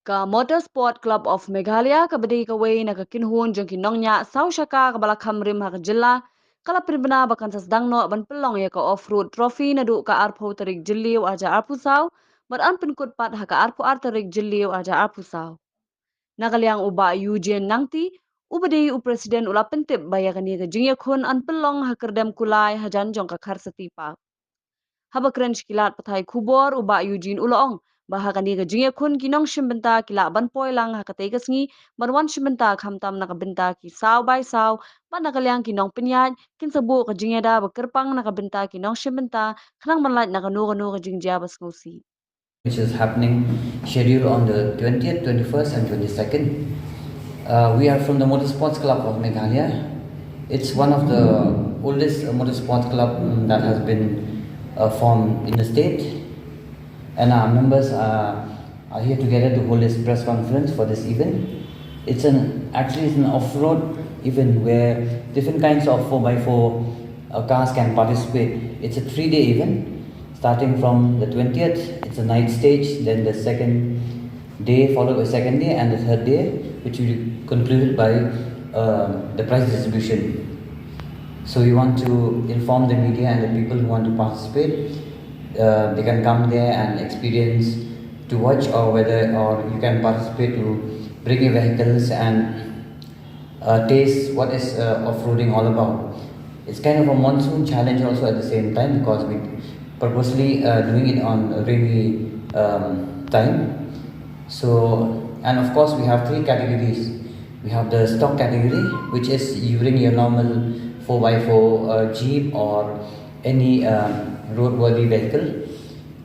Ka Motorsport Club of Meghalaya ka badi ka way nakakinhun jong kinong nya saw siya ka kabalakam rim ha jilla kala primbana bakan sas dangno ban pelong ya ka off-road trophy na du ka arpo tarik jilliw aja arpu saw bar an pinkut pat ha ka arpo tarik jilliw aja arpu saw. Nagaliang uba Eugene Nangti ubadi u presiden ula pentip bayakani ka jingya kun an pelong ha kerdem kulai hajan jong ka khar setipa. Haba keren kilat patai kubor uba Eugene Uloong bahagani ga jingya kun kinong shimbenta kila ban poilang hakatay kasngi barwan shimbenta khamtam nakabenta ki saw by saw ba nakalyang kinong pinyaj kinsabu ka jingya da bakerpang nakabenta kinong shimbenta khanang manlaj nakanu ka jingja bas ngosi. Which is happening scheduled on the 20th, 21st and 22nd. We are from the Motorsports Club of Meghalaya. It's one of the oldest motorsports club that has been formed in the state, and our members are here together to hold this press conference for this event. It's actually an off-road event where different kinds of 4x4 cars can participate. It's a 3-day event. Starting from the 20th, it's a night stage, then the second day followed by second day, and the third day, which will be concluded by the prize distribution. So we want to inform the media and the people who want to participate. They can come there and experience to watch, or you can participate to bring your vehicles and taste what is off-roading all about. It's kind of a monsoon challenge also at the same time, because we purposely doing it on a rainy time. So, and of course we have 3 categories. We have the stock category, which is you bring your normal 4x4 Jeep or any roadworthy vehicle,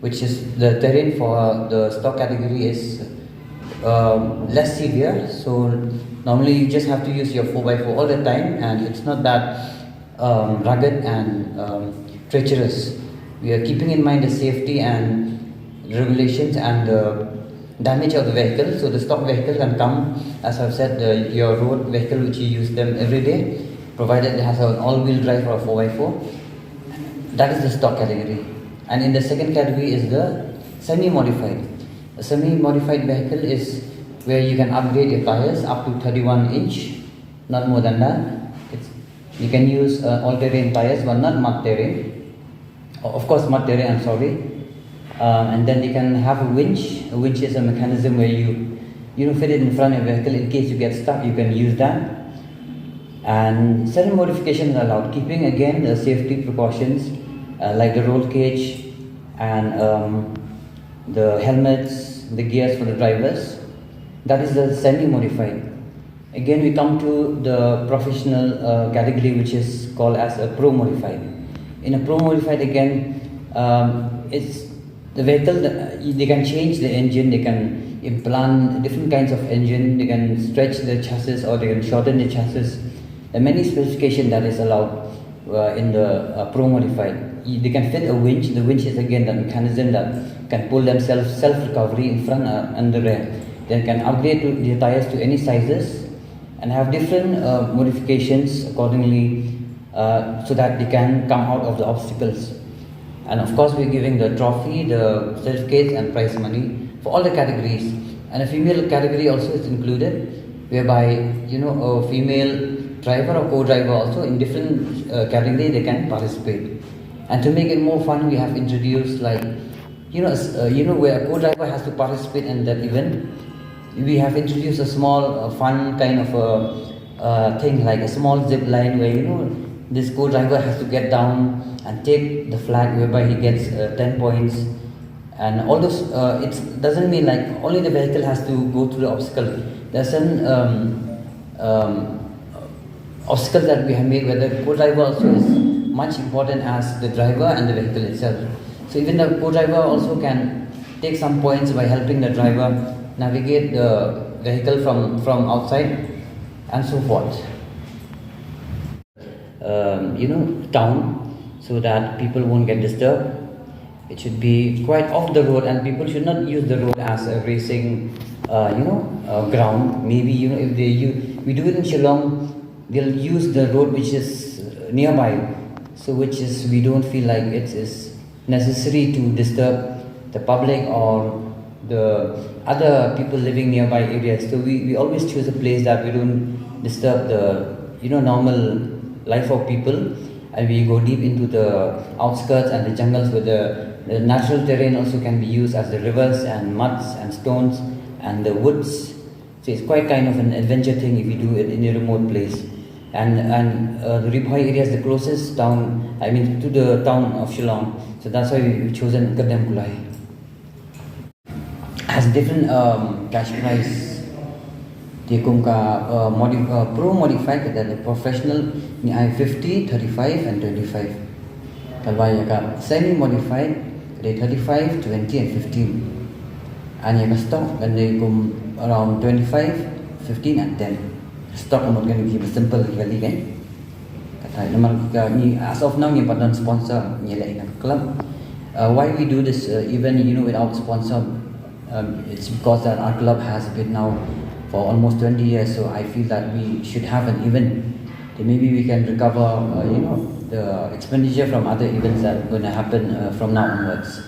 which is the terrain for the stock category is less severe. So normally you just have to use your 4x4 all the time, and it's not that rugged and treacherous. We are keeping in mind the safety and regulations and the damage of the vehicle. So the stock vehicle can come, as I've said, your road vehicle which you use them every day, provided it has an all-wheel drive or a 4x4. That is the stock category. And in the second category is the semi-modified. A semi-modified vehicle is where you can upgrade your tires up to 31 inch, not more than that. You can use all-terrain tires, but not mud terrain. Of course, mud terrain, I'm sorry. And then you can have a winch. A winch is a mechanism where you fit it in front of your vehicle in case you get stuck. You can use that. And certain modifications are allowed, keeping again the safety precautions like the roll cage and the helmets, the gears for the drivers. That is the semi-modified. Again, we come to the professional category, which is called as a pro-modified. In a pro-modified, again, it's the vehicle, they can change the engine, they can implant different kinds of engine, they can stretch the chassis or they can shorten the chassis. There are many specifications that is allowed in the pro-modified. They can fit a winch. The winch is again the mechanism that can pull themselves self-recovery in front and the rear. They can upgrade the tires to any sizes and have different modifications accordingly so that they can come out of the obstacles. And of course, we're giving the trophy, the certificates and prize money for all the categories. And a female category also is included, whereby a female driver or co-driver also in different category they can participate. And to make it more fun, we have introduced where a co-driver has to participate in that event. We have introduced a small fun kind of a thing, like a small zip line where this co-driver has to get down and take the flag, whereby he gets 10 points. And all those, it doesn't mean like only the vehicle has to go through the obstacle. There are certain obstacles that we have made where the co-driver also is much important as the driver and the vehicle itself. So even the co-driver also can take some points by helping the driver navigate the vehicle from outside and so forth. Town, so that people won't get disturbed. It should be quite off the road, and people should not use the road as a racing ground. Maybe if we do it in Shillong, they'll use the road which is nearby, so we don't feel like it is necessary to disturb the public or the other people living nearby areas. So we always choose a place that we don't disturb the normal life of people, and we go deep into the outskirts and the jungles where the natural terrain also can be used as the rivers and muds and stones and the woods. So it's quite kind of an adventure thing if you do it in a remote place. And the Ribhoi area is the closest town, to the town of Shillong. So that's why we've chosen Kadam Kulai. Has different cash price. Dia kumka pro modified the professional ni I 50, 35 and 25. Kalau ya semi modified ada 35, 20 and 15. And ya stock dan dia kum around 25, 15 and 10. Stock amount kan lebih simple kali kan. Kata nama kita ni as of now ni partner sponsor ni lain club. Why we do this event without sponsor? It's because that our club has been now for almost 20 years, so I feel that we should have an event. Then maybe we can recover the expenditure from other events that are going to happen from now onwards.